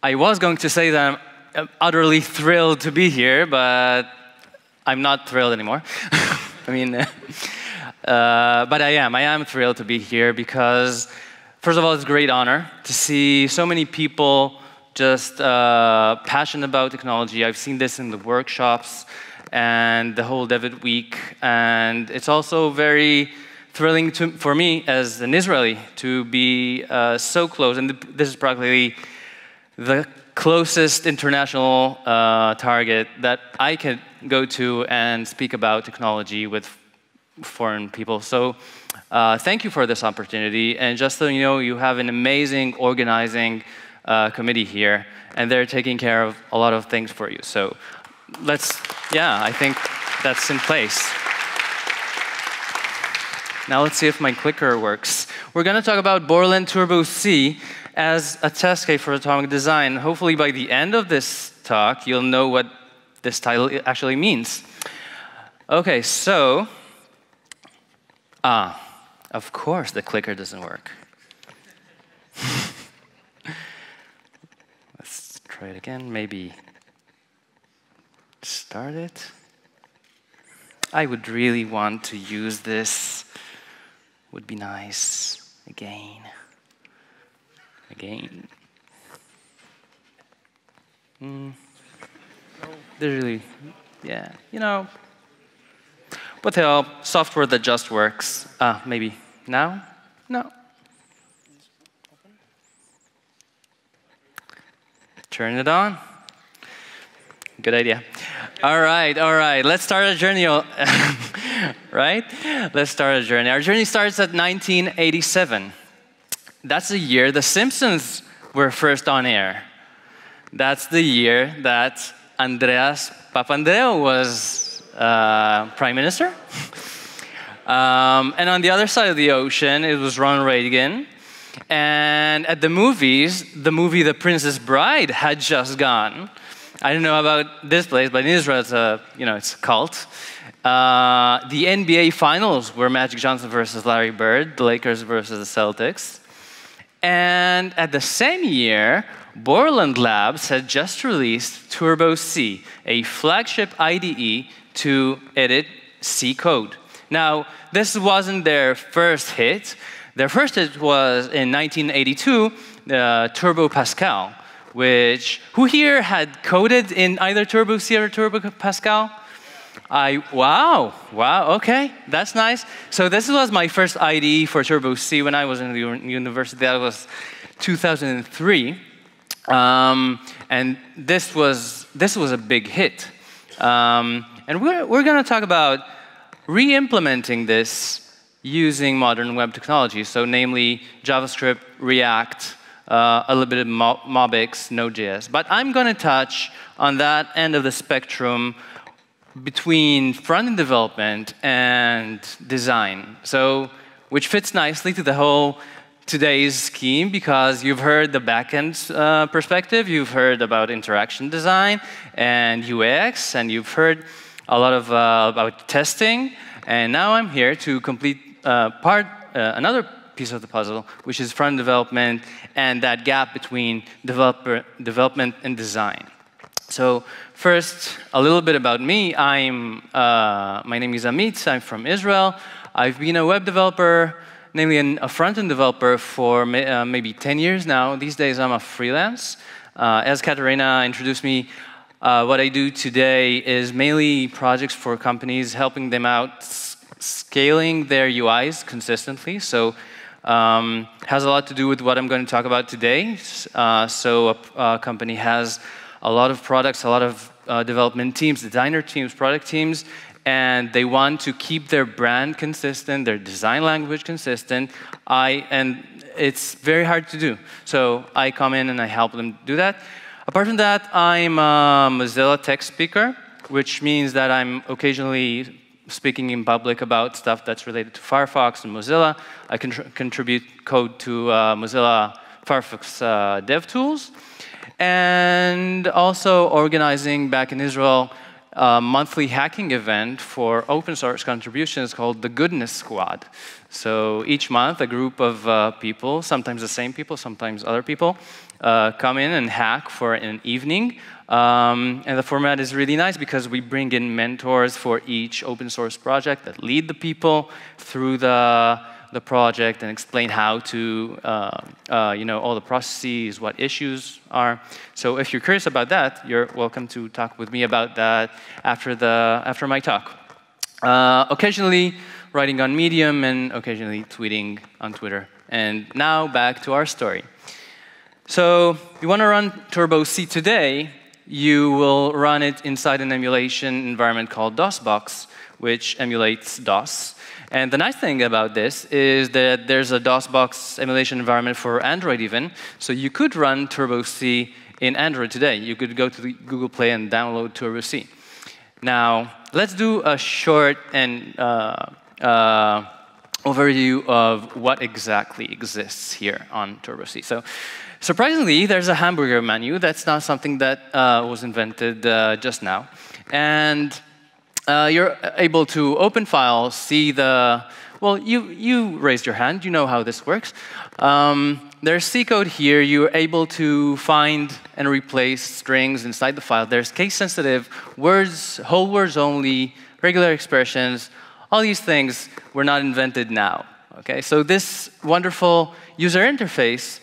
I was going to say that I'm utterly thrilled to be here, but I'm not thrilled anymore. I mean, but I am thrilled to be here because, first of all, it's a great honor to see so many people just passionate about technology. I've seen this in the workshops and the whole DEVit week, and it's also very thrilling for me as an Israeli to be so close, and this is practically the closest international target that I can go to and speak about technology with foreign people. So thank you for this opportunity, and just so you know, you have an amazing organizing committee here, and they're taking care of a lot of things for you. So I think that's in place. Now let's see if my clicker works. We're going to talk about Borland Turbo C as a test case for atomic design. Hopefully by the end of this talk, you'll know what this title actually means. Okay, so, of course the clicker doesn't work. Let's try it again, maybe start it. I would really want to use this. Would be nice. Again. There's really, yeah, you know, with help, software that just works. Maybe now? No. Turn it on. Good idea. All right. Let's start a journey. Right? Let's start a journey. Our journey starts at 1987. That's the year The Simpsons were first on air. That's the year that Andreas Papandreou was prime minister. And on the other side of the ocean, it was Ronald Reagan. And at the movies, the movie The Princess Bride had just gone. I don't know about this place, but in Israel, it's a cult. The NBA Finals were Magic Johnson versus Larry Bird, the Lakers versus the Celtics. And at the same year, Borland Labs had just released Turbo C, a flagship IDE to edit C code. Now, this wasn't their first hit. Their first hit was in 1982, Turbo Pascal, who here had coded in either Turbo C or Turbo Pascal? Wow, okay, that's nice. So this was my first IDE for Turbo C when I was in the university. That was 2003. And this was a big hit. And we're going to talk about re-implementing this using modern web technology, so namely JavaScript, React, a little bit of MobX, Node.js. But I'm going to touch on that end of the spectrum between front-end development and design, so which fits nicely to the whole today's scheme, because you've heard the back-end perspective, you've heard about interaction design and UX, and you've heard a lot of about testing, and now I'm here to complete another piece of the puzzle, which is front development and that gap between development and design. So first, a little bit about me. My name is Amit. I'm from Israel. I've been a web developer, namely a front-end developer, for maybe 10 years now. These days, I'm a freelance. As Katerina introduced me, what I do today is mainly projects for companies, helping them out scaling their UIs consistently. So has a lot to do with what I'm going to talk about today. So a company has a lot of products, a lot of development teams, designer teams, product teams, and they want to keep their brand consistent, their design language consistent, and it's very hard to do. So I come in and I help them do that. Apart from that, I'm a Mozilla tech speaker, which means that I'm occasionally speaking in public about stuff that's related to Firefox and Mozilla. I contribute code to Mozilla Firefox DevTools. And also organizing back in Israel monthly hacking event for open source contributions called the Goodness Squad. So each month, a group of people, sometimes the same people, sometimes other people, come in and hack for an evening. And the format is really nice because we bring in mentors for each open source project that lead the people through the project and explain how to, all the processes, what issues are. So if you're curious about that, you're welcome to talk with me about that after my talk. Occasionally writing on Medium and occasionally tweeting on Twitter. And now back to our story. So if you want to run Turbo C today, you will run it inside an emulation environment called DOSBox, which emulates DOS. And the nice thing about this is that there's a DOSBox emulation environment for Android even. So you could run Turbo C in Android today. You could go to the Google Play and download Turbo C. Now, let's do a short and overview of what exactly exists here on Turbo C. So, surprisingly, there's a hamburger menu. That's not something that was invented just now. And you're able to open files, see the, well, you raised your hand. You know how this works. There's C code here. You're able to find and replace strings inside the file. There's case-sensitive words, whole words only, regular expressions. All these things were not invented now. Okay, so this wonderful user interface,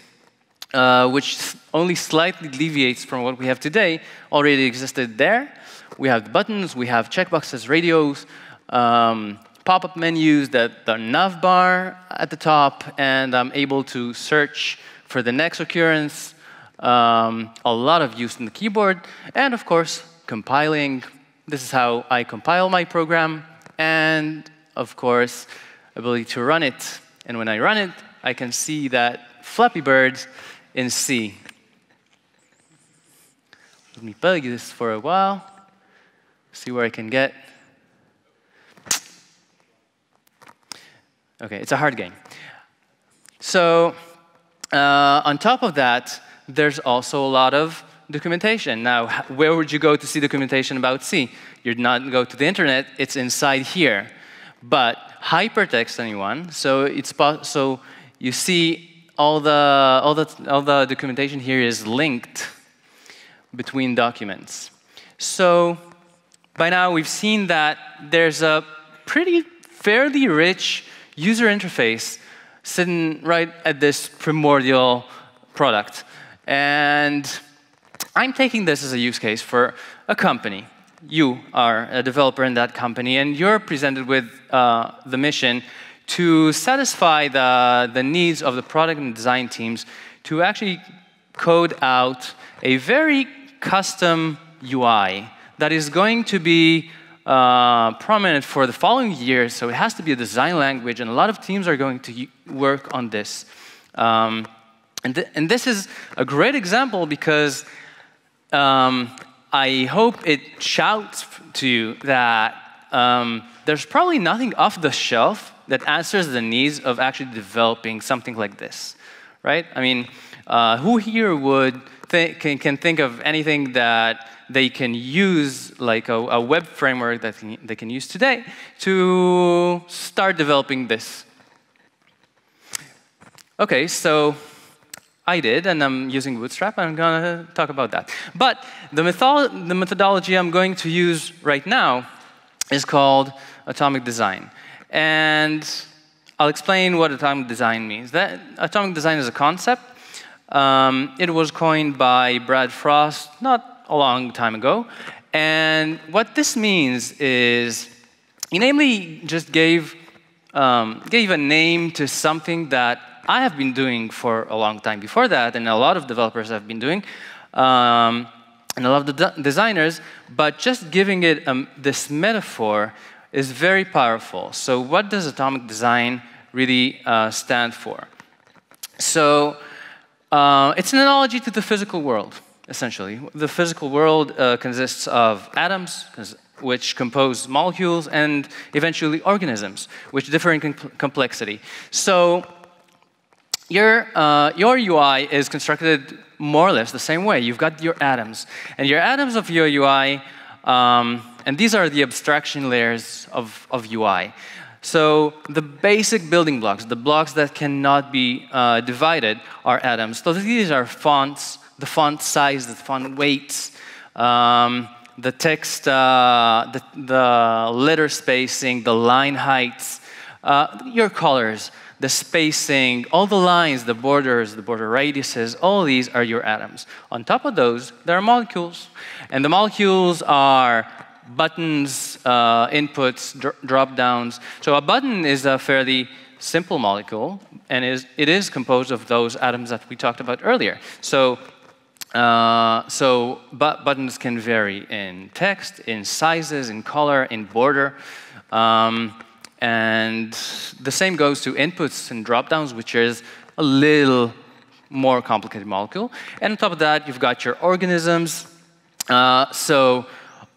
which only slightly deviates from what we have today, already existed there. We have the buttons, we have checkboxes, radios, pop-up menus, the nav bar at the top, and I'm able to search for the next occurrence, a lot of use in the keyboard, and of course, compiling. This is how I compile my program, and of course, ability to run it. And when I run it, I can see that Flappy Bird in C. Let me play this for a while, see where I can get. Okay, it's a hard game. So on top of that, there's also a lot of documentation. Now, where would you go to see documentation about C? You'd not go to the internet, it's inside here. But hypertext, anyone? So you see all the documentation here is linked between documents. So by now we've seen that there's a fairly rich user interface sitting right at this primordial product. And I'm taking this as a use case for a company. You are a developer in that company, and you're presented with the mission to satisfy the needs of the product and design teams to actually code out a very custom UI that is going to be prominent for the following years. So it has to be a design language, and a lot of teams are going to work on this. And this is a great example because I hope it shouts to you that there's probably nothing off the shelf that answers the needs of actually developing something like this, right? I mean, who here would can think of anything that they can use, like a web framework that they can use today to start developing this? Okay, so I did, and I'm using Bootstrap, and I'm going to talk about that. But the methodology I'm going to use right now is called atomic design. And I'll explain what atomic design means. Atomic design is a concept. It was coined by Brad Frost not a long time ago. And what this means is he namely just gave a name to something that I have been doing for a long time before that, and a lot of developers have been doing, and a lot of the designers, but just giving it this metaphor is very powerful. So what does atomic design really stand for? So it's an analogy to the physical world, essentially. The physical world consists of atoms, which compose molecules, and eventually organisms, which differ in complexity. So your UI is constructed more or less the same way. You've got your atoms. And your atoms of your UI And these are the abstraction layers of UI. So the basic building blocks, the blocks that cannot be divided, are atoms. So these are fonts, the font size, the font weights, the text, the letter spacing, the line heights, your colors, the spacing, all the lines, the border radiuses, all these are your atoms. On top of those, there are molecules. And the molecules are buttons, inputs, drop-downs. So a button is a fairly simple molecule, and it is composed of those atoms that we talked about earlier. So buttons can vary in text, in sizes, in color, in border. And the same goes to inputs and drop-downs, which is a little more complicated molecule. And on top of that, you've got your organisms. So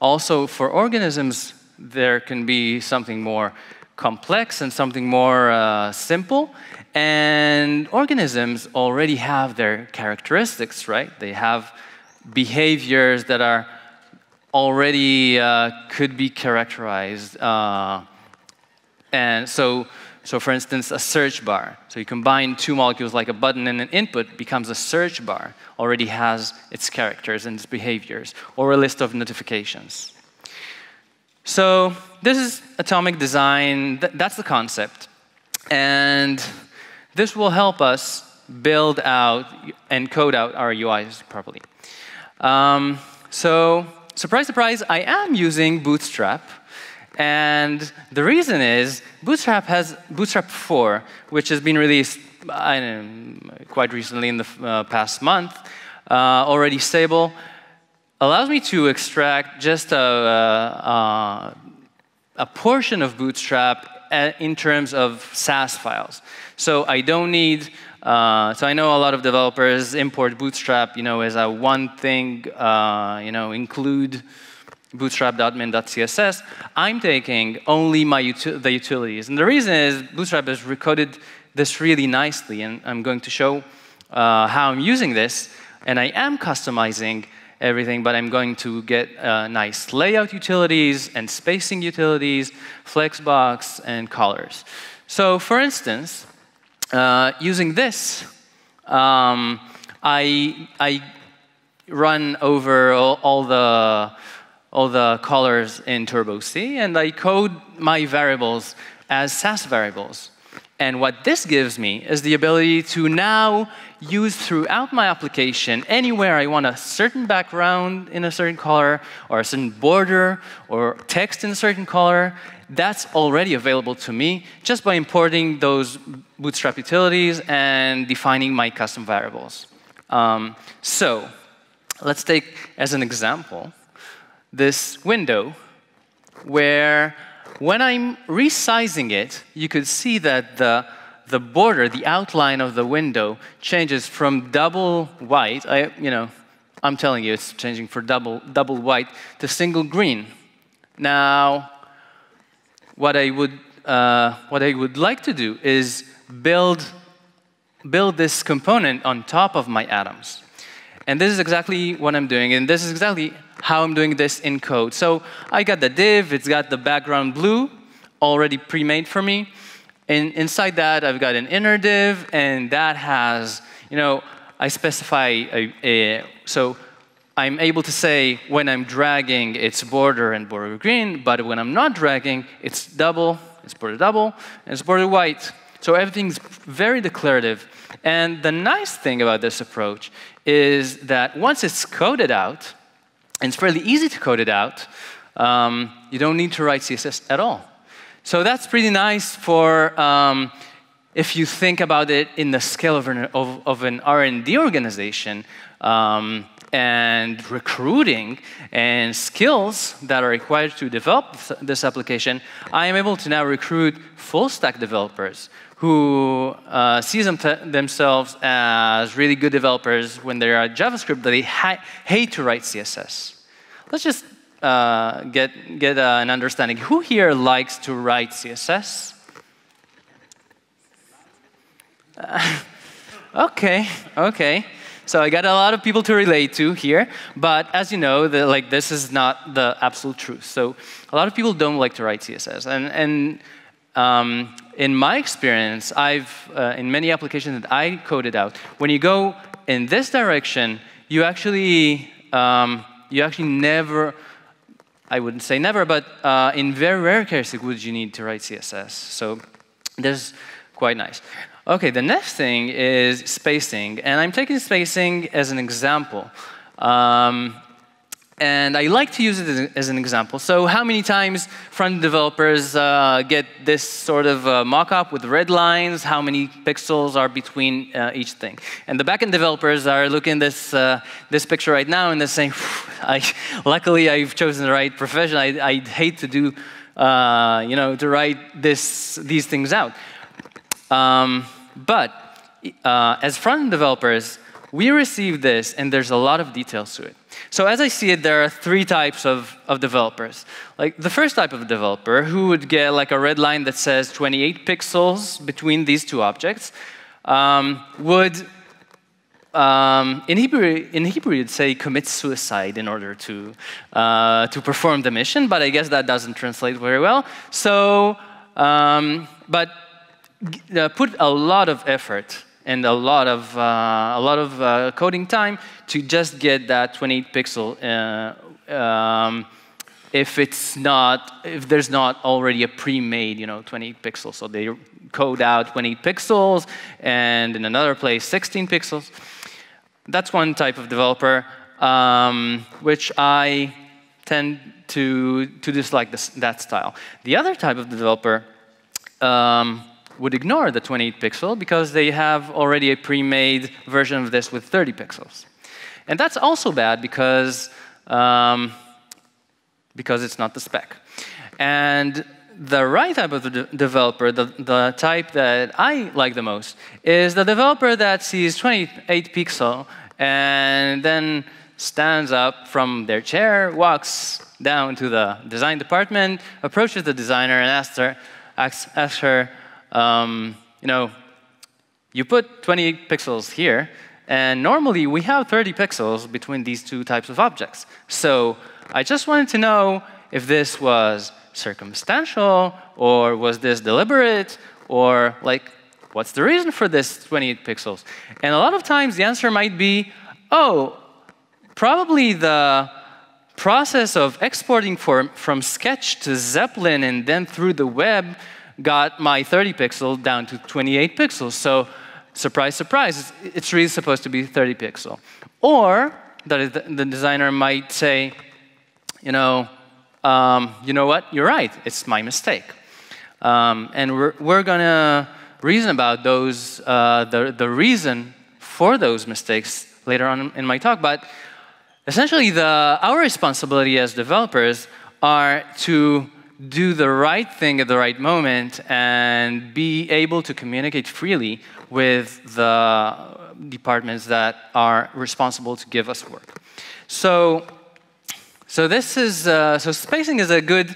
also for organisms, there can be something more complex and something more simple. And organisms already have their characteristics, right? They have behaviors that are already could be characterized. And so for instance, a search bar. So you combine two molecules like a button and an input, becomes a search bar, already has its characters and its behaviors, or a list of notifications. So this is atomic design. That's the concept. And this will help us build out and code out our UIs properly. So surprise, surprise, I am using Bootstrap. And the reason is Bootstrap has Bootstrap 4, which has been released quite recently in the past month, already stable, allows me to extract just a portion of Bootstrap in terms of SAS files. So I don't need, so I know a lot of developers import Bootstrap, as a one thing, include bootstrap.min.css. I'm taking only the utilities. And the reason is Bootstrap has recoded this really nicely, and I'm going to show how I'm using this. And I am customizing everything, but I'm going to get nice layout utilities and spacing utilities, flexbox, and colors. So for instance, using this, I run over all the colors in Turbo C, and I code my variables as SAS variables. And what this gives me is the ability to now use throughout my application, anywhere I want a certain background in a certain color, or a certain border, or text in a certain color, that's already available to me just by importing those Bootstrap utilities and defining my custom variables. So let's take as an example this window where when I'm resizing it, you could see that the border, the outline of the window changes from double white. I'm telling you, it's changing from double white to single green. Now, what I would like to do is build this component on top of my atoms. And this is exactly what I'm doing, and this is exactly how I'm doing this in code. So I got the div, it's got the background blue, already pre-made for me. And inside that, I've got an inner div, and that has, I specify so I'm able to say when I'm dragging, it's border and border green, but when I'm not dragging, it's double, it's border double, and it's border white. So everything's very declarative. And the nice thing about this approach is that once it's coded out, and it's fairly easy to code it out, you don't need to write CSS at all. So that's pretty nice for if you think about it in the scale of an R&D organization, and recruiting and skills that are required to develop this application. I am able to now recruit full-stack developers who see themselves as really good developers when they are JavaScript, but they hate to write CSS. Let's just get an understanding. Who here likes to write CSS? Okay. So I got a lot of people to relate to here. But as you know, this is not the absolute truth. So a lot of people don't like to write CSS. And in my experience, in many applications that I coded out, when you go in this direction, you actually never, I wouldn't say never, but in very rare cases would you need to write CSS. So this is quite nice. OK, the next thing is spacing. And I'm taking spacing as an example. And I like to use it as an example. So how many times front developers get this sort of mock-up with red lines? How many pixels are between each thing? And the backend developers are looking at this picture right now and they're saying, luckily I've chosen the right profession. I'd hate to do, to write these things out. But as front-end developers, we receive this, and there's a lot of details to it. So as I see it, there are three types of developers. Like the first type of developer, who would get like a red line that says 28 pixels between these two objects, would, in Hebrew, you'd say commit suicide in order to perform the mission, but I guess that doesn't translate very well. So, but put a lot of effort and a lot of coding time to just get that 28 pixel. If there's not already a pre-made, 28 pixels, so they code out 28 pixels, and in another place 16 pixels. That's one type of developer, which I tend to dislike that style. The other type of developer would ignore the 28 pixel because they have already a pre-made version of this with 30 pixels. And that's also bad because it's not the spec. And the right type of developer, the type that I like the most, is the developer that sees 28 pixel and then stands up from their chair, walks down to the design department, approaches the designer and asks her, you put 28 pixels here, and normally we have 30 pixels between these two types of objects. So I just wanted to know if this was circumstantial, or was this deliberate, or like, what's the reason for this 28 pixels? And a lot of times the answer might be, oh, probably the process of exporting from Sketch to Zeppelin and then through the web got my 30 pixel down to 28 pixels. So surprise, surprise, it's really supposed to be 30 pixel. Or the designer might say, you know what, you're right, it's my mistake. And we're going to reason about those, the reason for those mistakes later on in my talk. But essentially, our responsibility as developers are to do the right thing at the right moment and be able to communicate freely with the departments that are responsible to give us work. So this is so spacing is a good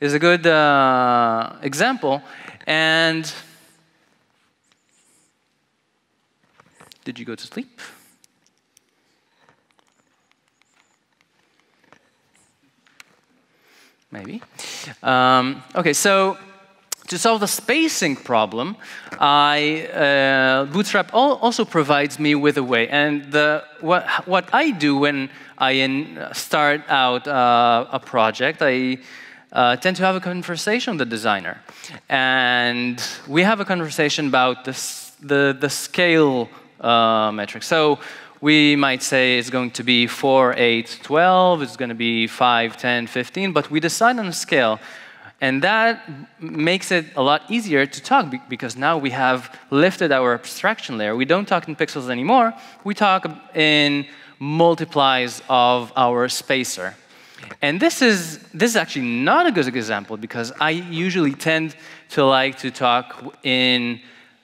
example. And did you go to sleep? Maybe. OK, so to solve the spacing problem, Bootstrap also provides me with a way. And what I do when I start out a project, I tend to have a conversation with the designer. And we have a conversation about the scale metric. So we might say it's going to be 4, 8, 12. It's going to be 5, 10, 15. But we decide on a scale. And that makes it a lot easier to talk because now we have lifted our abstraction layer. We don't talk in pixels anymore. We talk in multiplies of our spacer. And this is actually not a good example because I usually tend to like to talk in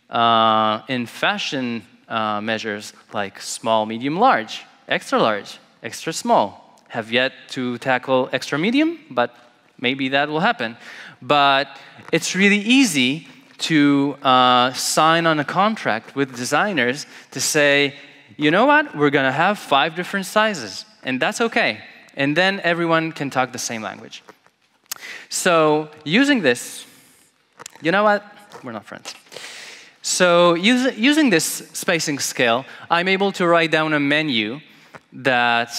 fashion measures like small, medium, large, extra small. Have yet to tackle extra medium, but maybe that will happen. But it's really easy to sign on a contract with designers to say, you know what? We're going to have 5 different sizes, and that's OK. And then everyone can talk the same language. So using this, you know what? We're not friends. So using this spacing scale, I'm able to write down a menu that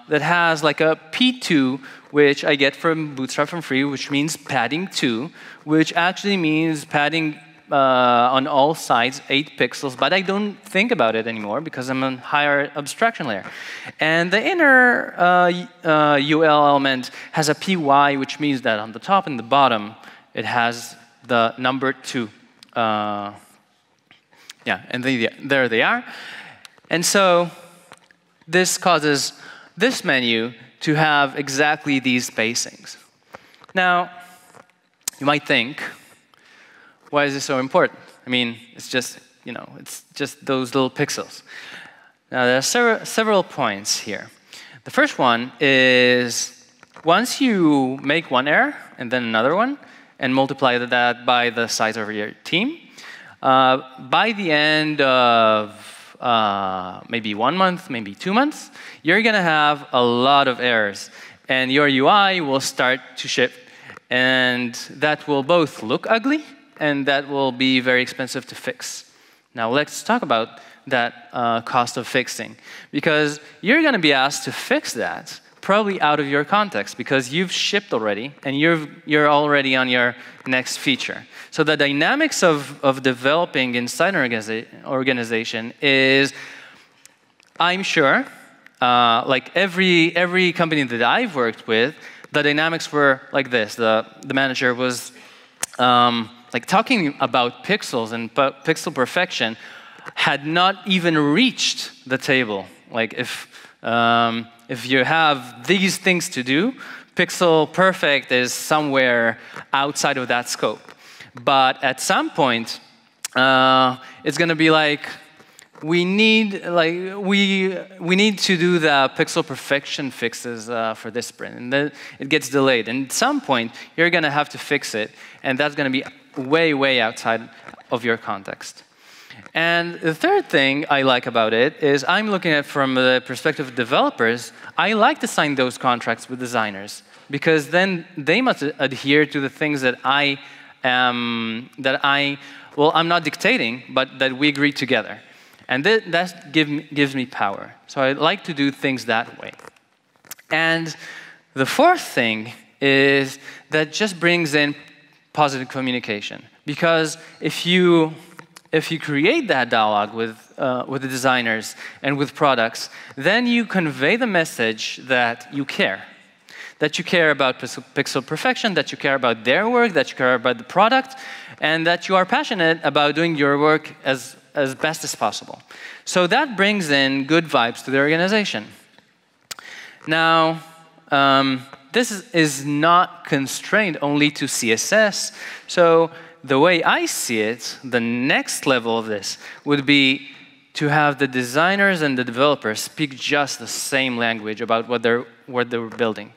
has like a P2, which I get from Bootstrap for free, which means padding 2, which actually means padding on all sides 8 pixels, but I don't think about it anymore because I'm on higher abstraction layer. And the inner UL element has a PY, which means that on the top and the bottom, it has the number 2. Yeah, and there they are. And so this causes this menu to have exactly these spacings. Now, you might think, why is this so important? I mean, it's just, it's just those little pixels. Now, there are several points here. The first one is, once you make one error and then another one, and multiply that by the size of your team, by the end of maybe 1 month, maybe 2 months, you're going to have a lot of errors. And your UI will start to shift. And that will both look ugly, and that will be very expensive to fix. Now, let's talk about that cost of fixing. Because you're going to be asked to fix that, probably out of your context, because you've shipped already, and you're already on your next feature. So the dynamics of developing inside an organization is, I'm sure, like every company that I've worked with, the dynamics were like this. The manager was like talking about pixels and pixel perfection, had not even reached the table. Like if you have these things to do, pixel perfect is somewhere outside of that scope. But at some point, it's going to be like, we need to do the pixel perfection fixes for this sprint, and then it gets delayed. And at some point, you're going to have to fix it, and that's going to be way, way outside of your context. And the third thing I like about it is I'm looking at it from the perspective of developers. I like to sign those contracts with designers, because then they must adhere to the things that I'm not dictating, but that we agree together. And that gives me power. So I like to do things that way. And the fourth thing is that just brings in positive communication. Because if you create that dialogue with the designers and with products, then you convey the message that you care. That you care about pixel perfection, that you care about their work, that you care about the product, and that you are passionate about doing your work as best as possible. So that brings in good vibes to the organization. Now, this is not constrained only to CSS. So the way I see it, the next level of this would be to have the designers and the developers speak just the same language about what they're building.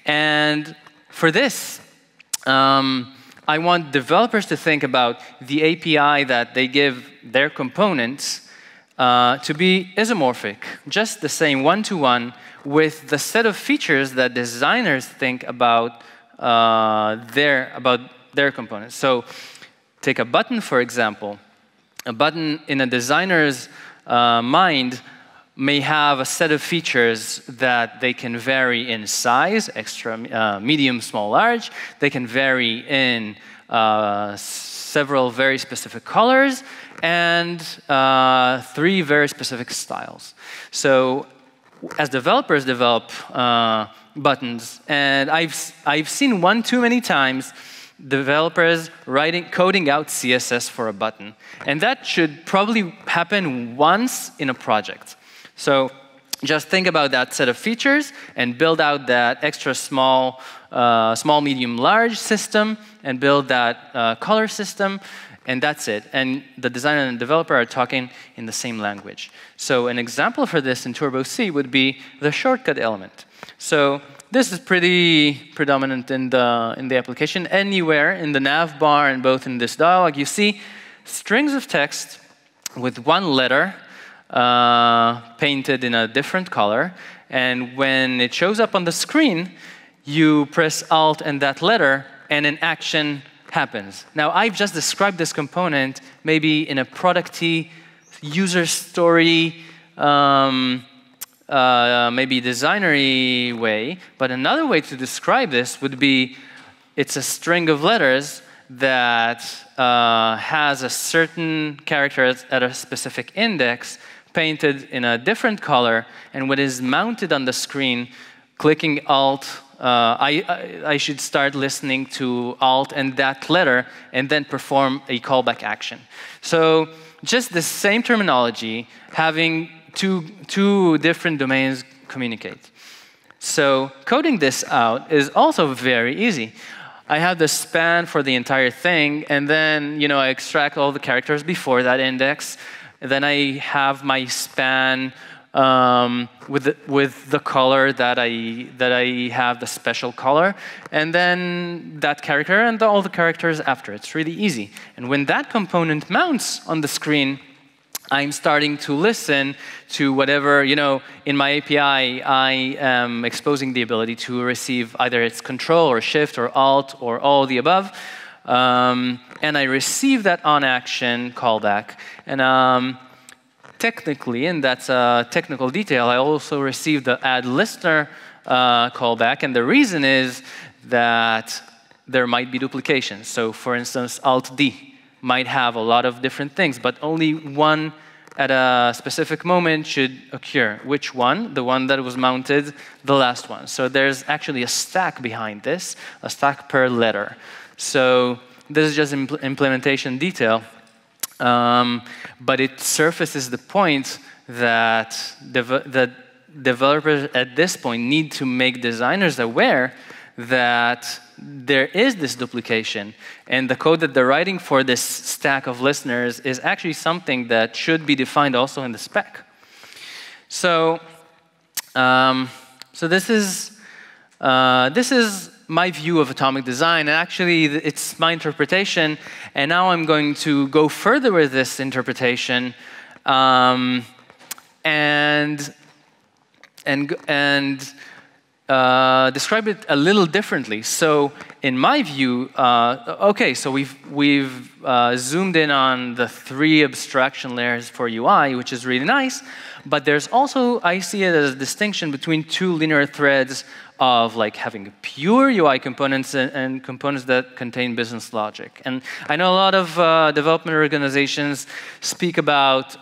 And for this, I want developers to think about the API that they give their components to be isomorphic, just the same one-to-one with the set of features that designers think about their components. So take a button, for example. A button in a designer's mind may have a set of features that they can vary in size, extra, medium, small, large. They can vary in several very specific colors and 3 very specific styles. So as developers develop buttons, and I've seen one too many times, developers coding out CSS for a button. And that should probably happen once in a project. So just think about that set of features and build out that extra small, medium, large system and build that color system, and that's it. And the designer and the developer are talking in the same language. So an example for this in Turbo C would be the shortcut element. So this is pretty predominant in the application. Anywhere in the nav bar and both in this dialog, you see strings of text with one letter painted in a different color. And when it shows up on the screen, you press Alt and that letter, and an action happens. Now, I've just described this component maybe in a product-y, user story, maybe designer-y way. But another way to describe this would be it's a string of letters that has a certain character at a specific index painted in a different color, and when it is mounted on the screen, clicking Alt, I should start listening to Alt and that letter, and then perform a callback action. So just the same terminology, having two different domains communicate. So coding this out is also very easy. I have the span for the entire thing, and then I extract all the characters before that index. Then I have my span with the color that I have, the special color, and then that character and all the characters after. It's really easy. And when that component mounts on the screen, I'm starting to listen to whatever, in my API, I am exposing the ability to receive either its control or shift or alt or all the above. And I receive that on action callback. And technically, and that's a technical detail, I also receive the add listener callback. And the reason is that there might be duplications. So for instance, Alt D might have a lot of different things, but only one at a specific moment should occur. Which one? The one that was mounted, the last one. So there's actually a stack behind this, a stack per letter. So this is just implementation detail, but it surfaces the point that developers at this point need to make designers aware that there is this duplication, and the code that they're writing for this stack of listeners is actually something that should be defined also in the spec. So, this is my view of atomic design, and actually it's my interpretation. And now I'm going to go further with this interpretation, describe it a little differently. So in my view, okay, so we've zoomed in on the 3 abstraction layers for UI, which is really nice, but there's also, I see it as a distinction between 2 linear threads of like having pure UI components and components that contain business logic. And I know a lot of development organizations speak about,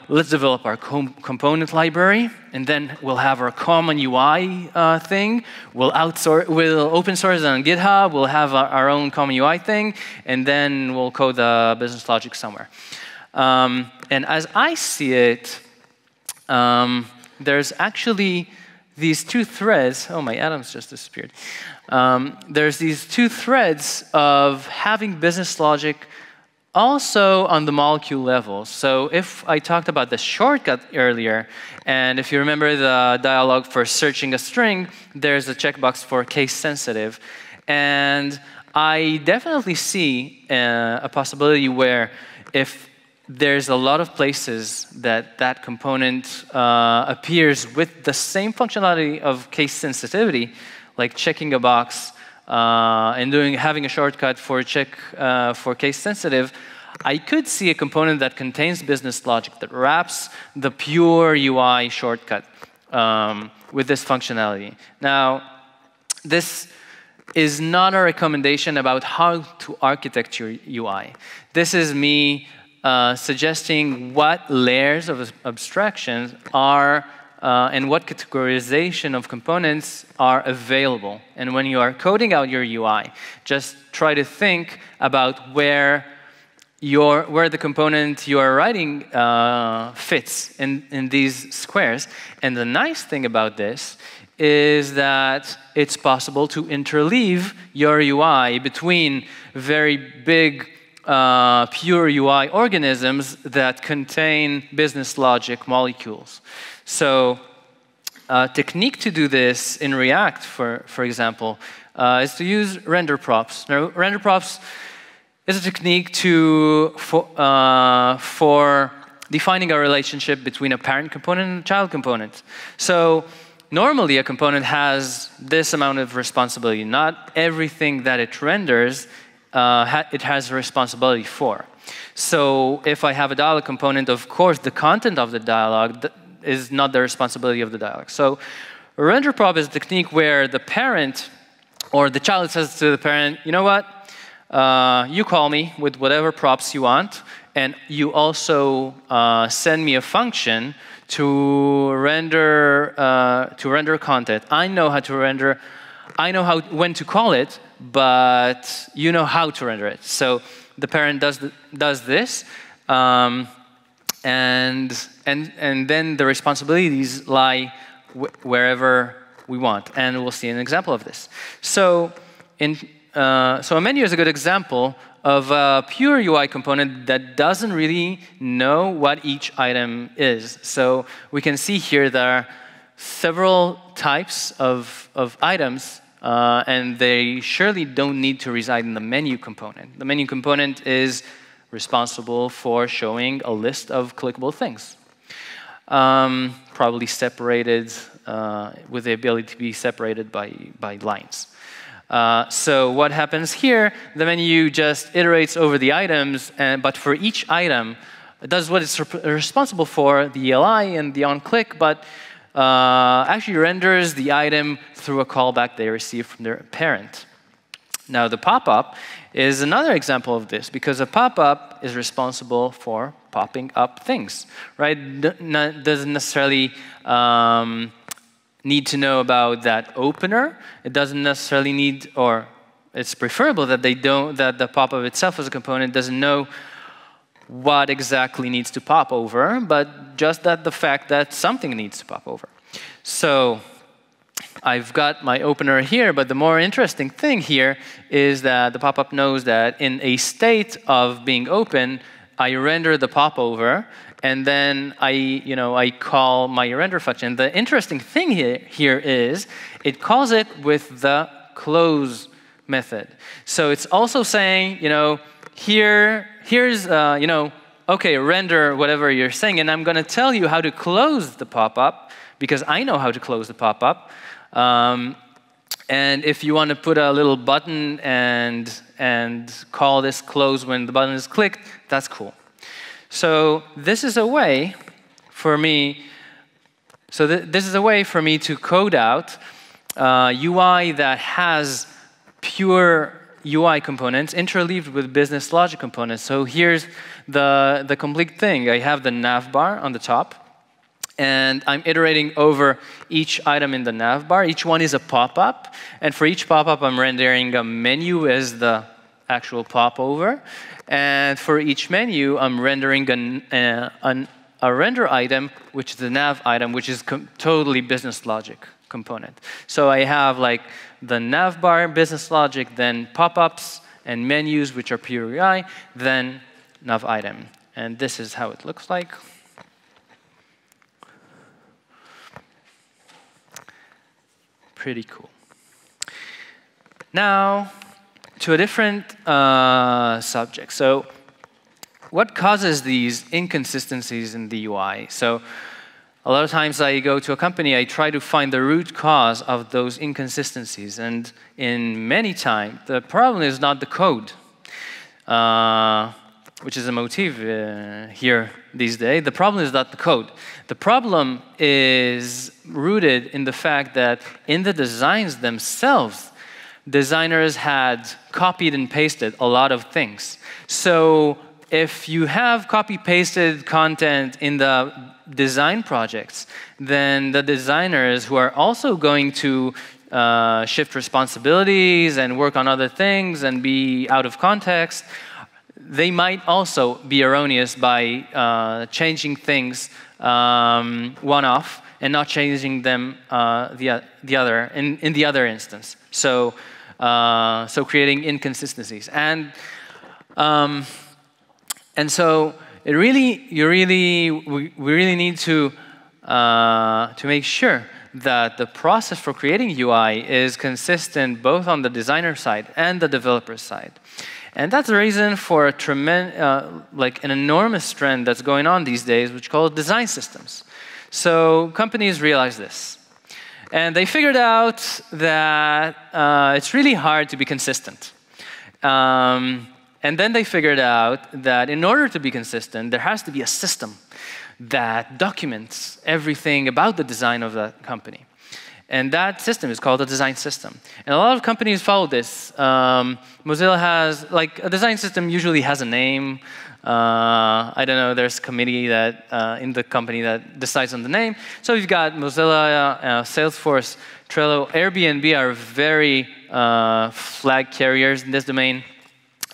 let's develop our component library, and then we'll have our common UI thing. We'll open source it on GitHub. We'll have our own common UI thing, and then we'll code the business logic somewhere. And as I see it, there's actually these 2 threads. Oh, my atoms just disappeared. There's these 2 threads of having business logic also on the molecule level. So if I talked about the shortcut earlier, and if you remember the dialog for searching a string, there's a checkbox for case sensitive. And I definitely see a possibility where if there's a lot of places that component appears with the same functionality of case sensitivity, like checking a box and having a shortcut for for case sensitive, I could see a component that contains business logic that wraps the pure UI shortcut with this functionality. Now, this is not a recommendation about how to architect your UI. This is me suggesting what layers of abstractions are and what categorization of components are available. And when you are coding out your UI, just try to think about where the component you are writing fits in these squares. And the nice thing about this is that it's possible to interleave your UI between very big pure UI organisms that contain business logic molecules. So a technique to do this in React, for example, is to use render props. Now, render props is a technique for defining a relationship between a parent component and a child component. So normally, a component has this amount of responsibility. Not everything that it renders, it has a responsibility for. So if I have a dialog component, of course, the content of the dialog is not the responsibility of the dialog. So a render prop is a technique where the parent or the child says to the parent, you know what? You call me with whatever props you want, and you also send me a function to render content. I know how to render. I know when to call it, but you know how to render it. So the parent does this, and then the responsibilities lie wherever we want, and we'll see an example of this. So a menu is a good example of a pure UI component that doesn't really know what each item is. So we can see here there are several types of items, and they surely don't need to reside in the menu component. The menu component is responsible for showing a list of clickable things, probably separated with the ability to be separated by lines. So what happens here, the menu just iterates over the items, but for each item, it does what it's responsible for, the ELI and the onClick, but actually renders the item through a callback they receive from their parent. Now, the pop-up is another example of this, because a pop-up is responsible for popping up things, right? Doesn't necessarily need to know about that opener. It doesn't necessarily need, or it's preferable that that the pop-up itself as a component doesn't know what exactly needs to pop over, but just the fact that something needs to pop over. So I've got my opener here, but the more interesting thing here is that the pop-up knows that in a state of being open, I render the popover, and then I call my render function. The interesting thing here is it calls it with the close method. So it's also saying, here's okay, render whatever you're saying, and I'm going to tell you how to close the pop-up because I know how to close the pop-up. And if you want to put a little button and call this close when the button is clicked, that's cool. So this is a way for me. So this is a way for me to code out UI that has pure UI components interleaved with business logic components. So here's the complete thing. I have the navbar on the top, and I'm iterating over each item in the navbar. Each one is a pop-up, and for each pop-up, I'm rendering a menu as the actual popover. And for each menu, I'm rendering a render item, which is the nav item, which is totally business logic component. So I have like the navbar business logic, then pop-ups and menus, which are pure UI, then nav item. And this is how it looks like. Pretty cool. Now, to a different subject. So what causes these inconsistencies in the UI? So a lot of times I go to a company, I try to find the root cause of those inconsistencies. And in many times, the problem is not the code, which is a motif here these days. The problem is not the code. The problem is rooted in the fact that in the designs themselves, designers had copied and pasted a lot of things. So if you have copy-pasted content in the design projects, then the designers who are also going to shift responsibilities and work on other things and be out of context, they might also be erroneous by changing things one-off and not changing them in the other instance. So creating inconsistencies, and so we really need to make sure that the process for creating UI is consistent both on the designer side and the developer side. And that's the reason for a like an enormous trend that's going on these days, which is called design systems. So companies realize this. And they figured out that it's really hard to be consistent. And then they figured out that in order to be consistent, there has to be a system that documents everything about the design of the company. And that system is called a design system. And a lot of companies follow this. Mozilla has, like, a design system usually has a name. I don't know, there's a committee that in the company that decides on the name. So you've got Mozilla, Salesforce, Trello, Airbnb are very flag carriers in this domain.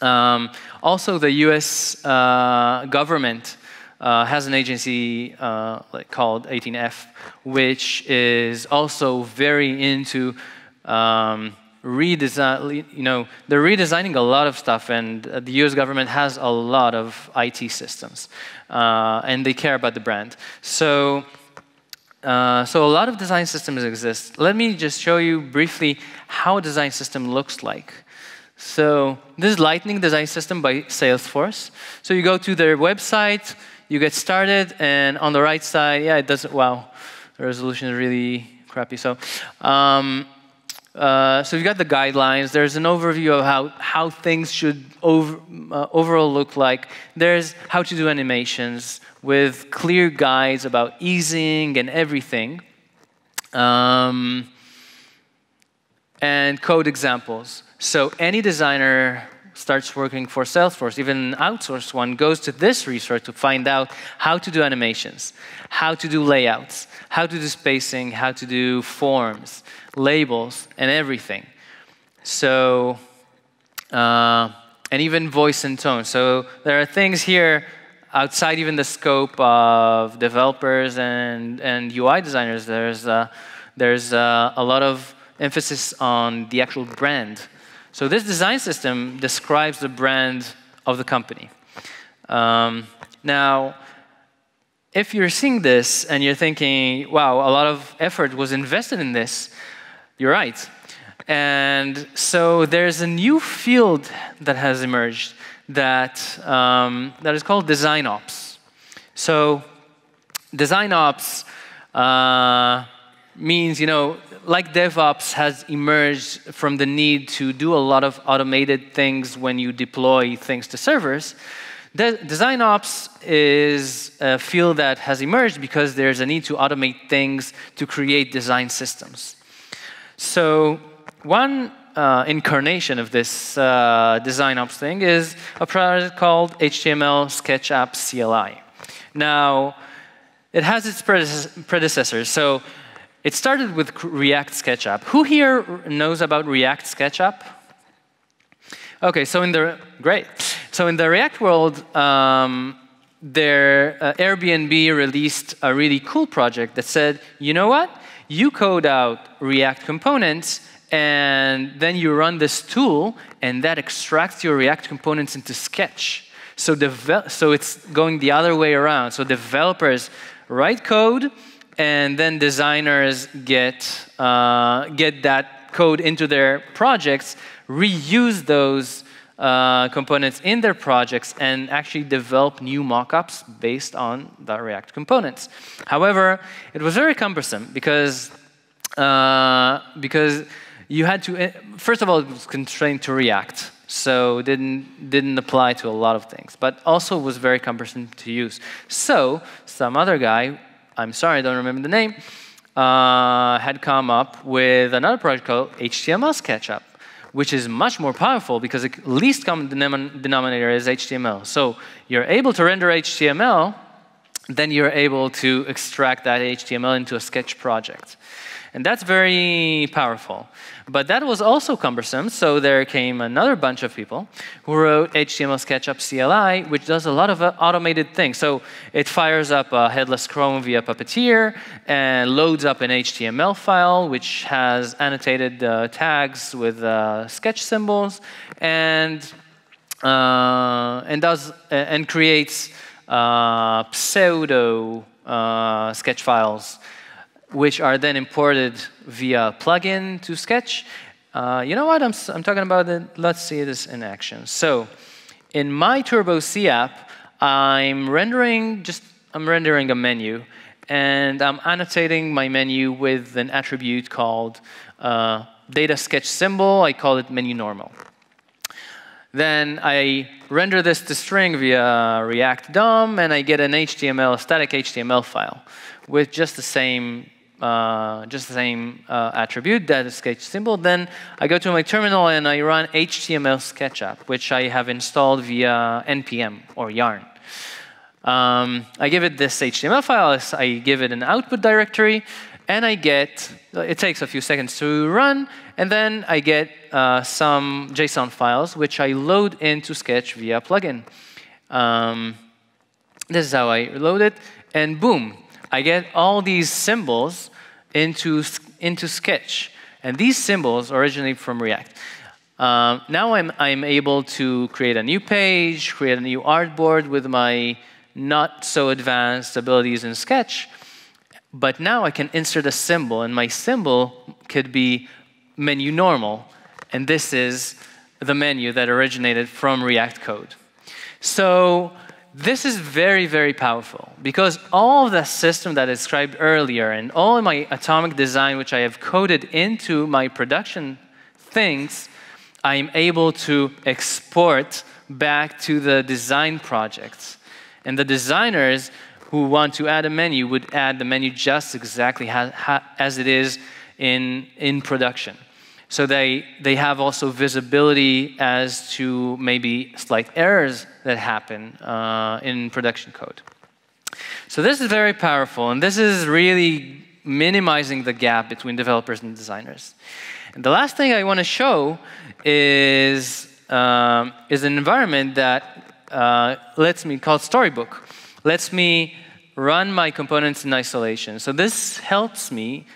Also, the US government has an agency called 18F, which is also very into redesign. They're redesigning a lot of stuff, and the US government has a lot of IT systems, and they care about the brand. So a lot of design systems exist. Let me just show you briefly how a design system looks like. So this is Lightning Design System by Salesforce. So you go to their website, you get started, and on the right side, yeah, it doesn't, wow, the resolution is really crappy. So you've got the guidelines. There's an overview of how things should overall look like. There's how to do animations with clear guides about easing and everything. And code examples. So any designer starts working for Salesforce, even an outsourced one, goes to this resource to find out how to do animations, how to do layouts, how to do spacing, how to do forms, labels, and everything. So, and even voice and tone. So there are things here outside even the scope of developers and UI designers. There's a lot of emphasis on the actual brand. So this design system describes the brand of the company. Now, if you're seeing this and you're thinking, wow, a lot of effort was invested in this, you're right. And so there's a new field that has emerged that is called design ops. So design ops means, like DevOps has emerged from the need to do a lot of automated things when you deploy things to servers. Design ops is a field that has emerged because there's a need to automate things to create design systems. So one incarnation of this design ops thing is a project called HTML Sketch App CLI. Now, it has its predecessors. So it started with React SketchUp. Who here knows about React SketchUp? Okay, so great. So in the React world, Airbnb released a really cool project that said, you know what? You code out React components, and then you run this tool, and that extracts your React components into Sketch. So it's going the other way around. So developers write code, and then designers get that code into their projects, reuse those components in their projects, and actually develop new mockups based on the React components. However, it was very cumbersome because you had to, first of all, it was constrained to React, so didn't apply to a lot of things, but also was very cumbersome to use. So some other guy, I'm sorry, I don't remember the name, had come up with another project called HTML SketchUp, which is much more powerful because the least common denominator is HTML. So you're able to render HTML, then you're able to extract that HTML into a Sketch project. And that's very powerful. But that was also cumbersome, so there came another bunch of people who wrote HTML SketchUp CLI, which does a lot of automated things. So it fires up a headless Chrome via Puppeteer and loads up an HTML file, which has annotated tags with sketch symbols, and creates pseudo sketch files, which are then imported via plugin to Sketch, You know what? I'm talking about it. Let's see this in action. So in my Turbo C app, I'm rendering a menu, and I'm annotating my menu with an attribute called data sketch symbol. I call it menu normal. Then I render this to string via React DOM, and I get an static HTML file with just the same attribute, data sketch symbol. Then I go to my terminal and I run HTML SketchUp, which I have installed via npm or yarn. I give it this HTML file, I give it an output directory, and I get, it takes a few seconds to run, and then I get some JSON files, which I load into Sketch via plugin. This is how I load it, and boom, I get all these symbols into Sketch. And these symbols originate from React. Now I'm able to create a new page, create a new artboard with my not so advanced abilities in Sketch. But now I can insert a symbol, and my symbol could be menu normal. And this is the menu that originated from React code. So this is very, very powerful, because all of the system that I described earlier and all of my atomic design, which I have coded into my production things, I'm able to export back to the design projects. And the designers who want to add a menu would add the menu just exactly as it is in production. So they have also visibility as to maybe slight errors that happen in production code. So this is very powerful, and this is really minimizing the gap between developers and designers. And the last thing I want to show is an environment that lets me, called Storybook, lets me run my components in isolation. So this helps me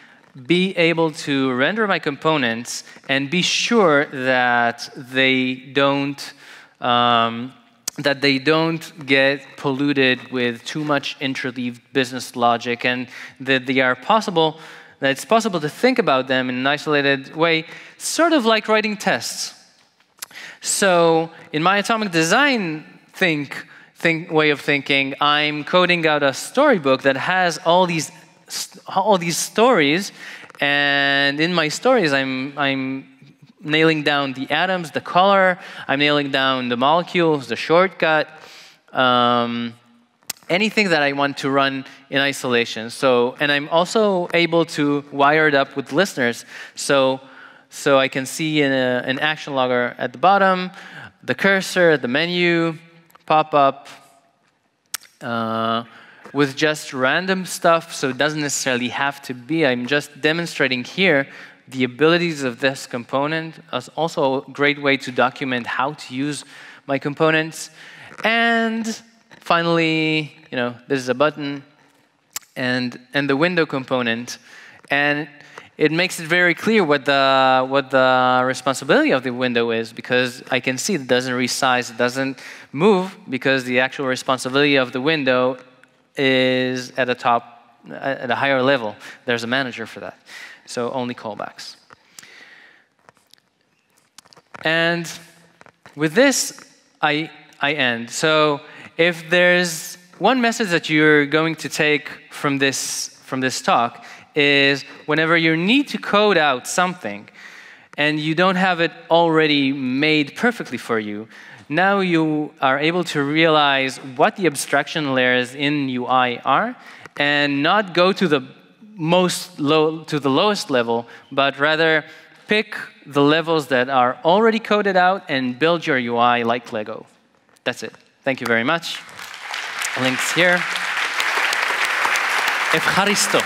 be able to render my components and be sure that they don't get polluted with too much interleaved business logic, and that it's possible to think about them in an isolated way, sort of like writing tests. So in my atomic design way of thinking, I'm coding out a storybook that has all these stories, and in my stories, I'm nailing down the atoms, the color, I'm nailing down the molecules, the shortcut, anything that I want to run in isolation. So, and I'm also able to wire it up with listeners, so I can see an action logger at the bottom, the cursor, the menu, pop up, with just random stuff, so it doesn't necessarily have to be. I'm just demonstrating here the abilities of this component. It's also a great way to document how to use my components. And finally, this is a button and the window component. And it makes it very clear what the responsibility of the window is, because I can see it doesn't resize, it doesn't move, because the actual responsibility of the window is at a higher level. There's a manager for that. So only callbacks. And with this, I end. So if there's one message that you're going to take from this talk, is whenever you need to code out something and you don't have it already made perfectly for you, now you are able to realize what the abstraction layers in UI are, and not go to the lowest level, but rather pick the levels that are already coded out and build your UI like Lego. That's it. Thank you very much. Links here. Evcharisto.